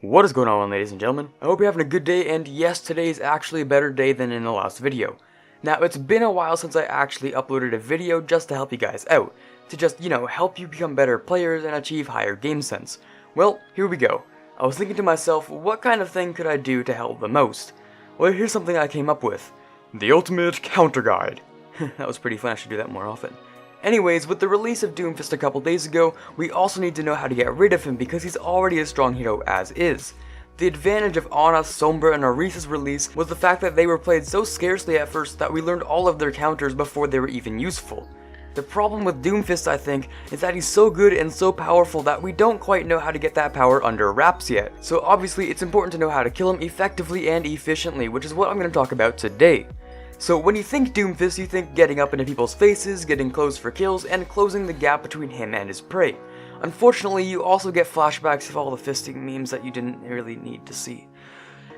What is going on, ladies and gentlemen? I hope you're having a good day, and yes, today is actually a better day than in the last video. Now, it's been a while since I actually uploaded a video just to help you guys out, to just, help you become better players and achieve higher game sense. Well, here we go. I was thinking to myself, what kind of thing could I do to help the most? Well, here's something I came up with. The Ultimate Counter Guide. That was pretty fun, I should do that more often. Anyways, with the release of Doomfist a couple days ago, we also need to know how to get rid of him because he's already a strong hero as is. The advantage of Ana, Sombra, and Orisa's release was the fact that they were played so scarcely at first that we learned all of their counters before they were even useful. The problem with Doomfist, I think, is that he's so good and so powerful that we don't quite know how to get that power under wraps yet. So obviously it's important to know how to kill him effectively and efficiently, which is what I'm going to talk about today. So when you think Doomfist, you think getting up into people's faces, getting close for kills, and closing the gap between him and his prey. Unfortunately, you also get flashbacks of all the fisting memes that you didn't really need to see.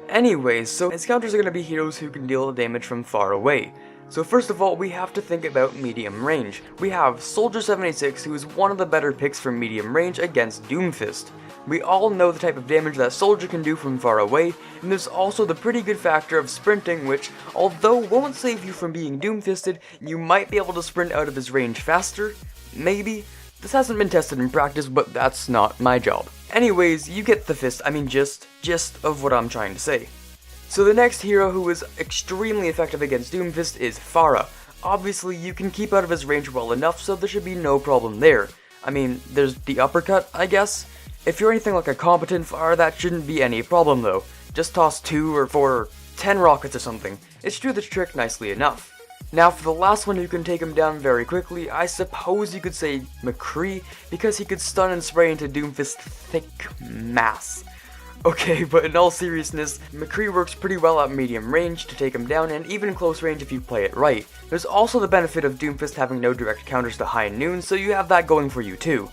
Anyways, so his counters are going to be heroes who can deal damage from far away. So first of all, we have to think about medium range. We have Soldier 76, who is one of the better picks for medium range against Doomfist. We all know the type of damage that Soldier can do from far away, and there's also the pretty good factor of sprinting, which, although won't save you from being Doomfisted, you might be able to sprint out of his range faster. Maybe. This hasn't been tested in practice, but that's not my job. Anyways, you get the gist of what I'm trying to say. So the next hero who is extremely effective against Doomfist is Pharah. Obviously, you can keep out of his range well enough, so there should be no problem there. I mean, there's the uppercut, I guess. If you're anything like a competent Pharah, that shouldn't be any problem though. Just toss 2 or 4 or 10 rockets or something. It should do the trick nicely enough. Now for the last one who can take him down very quickly, I suppose you could say McCree, because he could stun and spray into Doomfist's thick mass. Okay, but in all seriousness, McCree works pretty well at medium range to take him down, and even close range if you play it right. There's also the benefit of Doomfist having no direct counters to High Noon, so you have that going for you too.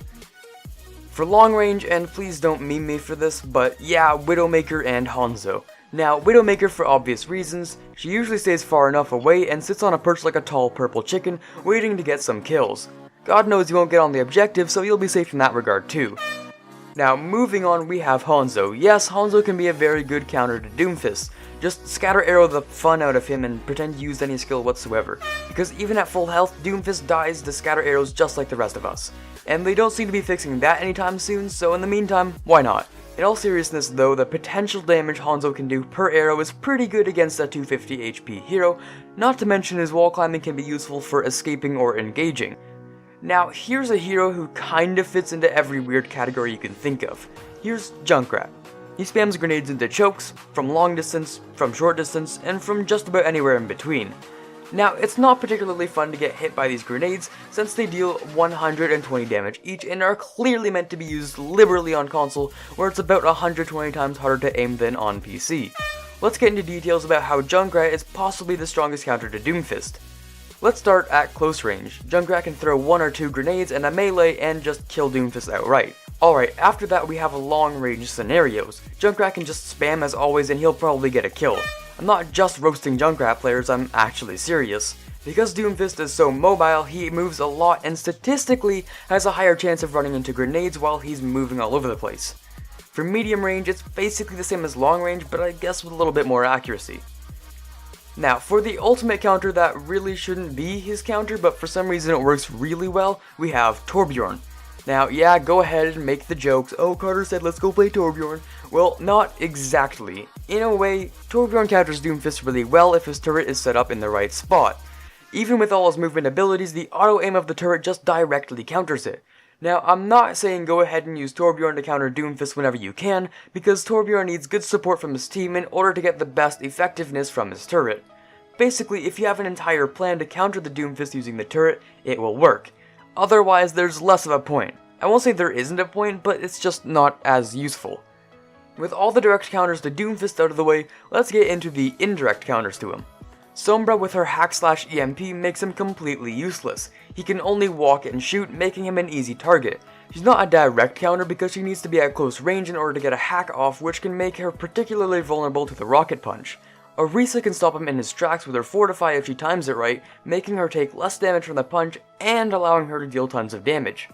For long range, and please don't meme me for this, but yeah, Widowmaker and Hanzo. Now, Widowmaker for obvious reasons, she usually stays far enough away and sits on a perch like a tall purple chicken, waiting to get some kills. God knows you won't get on the objective, so you'll be safe in that regard too. Now, moving on, we have Hanzo. Yes, Hanzo can be a very good counter to Doomfist. Just scatter arrow the fun out of him and pretend you used any skill whatsoever. Because even at full health, Doomfist dies to scatter arrows just like the rest of us. And they don't seem to be fixing that anytime soon, so in the meantime, why not? In all seriousness though, the potential damage Hanzo can do per arrow is pretty good against a 250 HP hero, not to mention his wall climbing can be useful for escaping or engaging. Now, here's a hero who kinda fits into every weird category you can think of. Here's Junkrat. He spams grenades into chokes, from long distance, from short distance, and from just about anywhere in between. Now, it's not particularly fun to get hit by these grenades, since they deal 120 damage each and are clearly meant to be used liberally on console, where it's about 120 times harder to aim than on PC. Let's get into details about how Junkrat is possibly the strongest counter to Doomfist. Let's start at close range. Junkrat can throw 1 or 2 grenades and a melee and just kill Doomfist outright. Alright, after that we have long range scenarios. Junkrat can just spam as always and he'll probably get a kill. I'm not just roasting Junkrat players, I'm actually serious. Because Doomfist is so mobile, he moves a lot and statistically has a higher chance of running into grenades while he's moving all over the place. For medium range, it's basically the same as long range, but I guess with a little bit more accuracy. Now, for the ultimate counter that really shouldn't be his counter, but for some reason it works really well, we have Torbjorn. Now, yeah, go ahead and make the jokes, oh, Carter said let's go play Torbjorn. Well, not exactly. In a way, Torbjorn counters Doomfist really well if his turret is set up in the right spot. Even with all his movement abilities, the auto-aim of the turret just directly counters it. Now, I'm not saying go ahead and use Torbjorn to counter Doomfist whenever you can, because Torbjorn needs good support from his team in order to get the best effectiveness from his turret. Basically, if you have an entire plan to counter the Doomfist using the turret, it will work. Otherwise, there's less of a point. I won't say there isn't a point, but it's just not as useful. With all the direct counters to Doomfist out of the way, let's get into the indirect counters to him. Sombra with her hack/EMP makes him completely useless. He can only walk and shoot, making him an easy target. She's not a direct counter because she needs to be at close range in order to get a hack off, which can make her particularly vulnerable to the rocket punch. Orisa can stop him in his tracks with her Fortify if she times it right, making her take less damage from the punch and allowing her to deal tons of damage.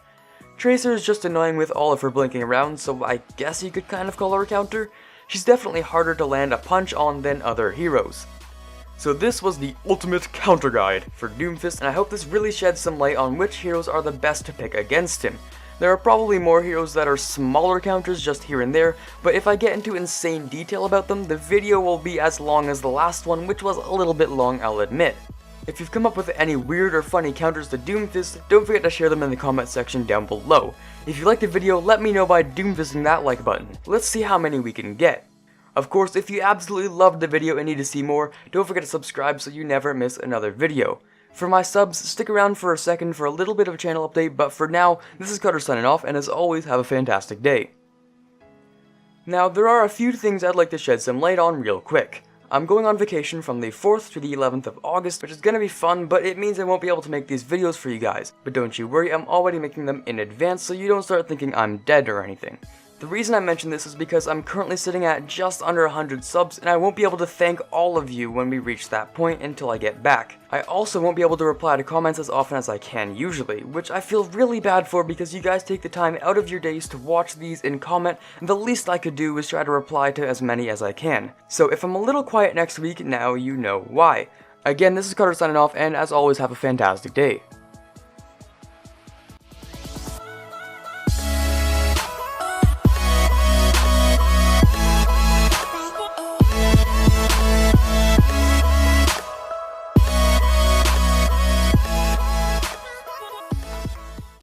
Tracer is just annoying with all of her blinking around, so I guess you could kind of call her a counter. She's definitely harder to land a punch on than other heroes. So this was the ultimate counter guide for Doomfist, and I hope this really sheds some light on which heroes are the best to pick against him. There are probably more heroes that are smaller counters just here and there, but if I get into insane detail about them, the video will be as long as the last one, which was a little bit long, I'll admit. If you've come up with any weird or funny counters to Doomfist, don't forget to share them in the comment section down below. If you liked the video, let me know by Doomfisting that like button. Let's see how many we can get. Of course, if you absolutely loved the video and need to see more, don't forget to subscribe so you never miss another video. For my subs, stick around for a second for a little bit of a channel update, but for now, this is Cutter signing off, and as always, have a fantastic day. Now, there are a few things I'd like to shed some light on real quick. I'm going on vacation from the 4th to the 11th of August, which is gonna be fun, but it means I won't be able to make these videos for you guys. But don't you worry, I'm already making them in advance so you don't start thinking I'm dead or anything. The reason I mention this is because I'm currently sitting at just under 100 subs, and I won't be able to thank all of you when we reach that point until I get back. I also won't be able to reply to comments as often as I can usually, which I feel really bad for because you guys take the time out of your days to watch these and comment, and the least I could do is try to reply to as many as I can. So if I'm a little quiet next week, now you know why. Again, this is Cutter signing off, and as always, have a fantastic day.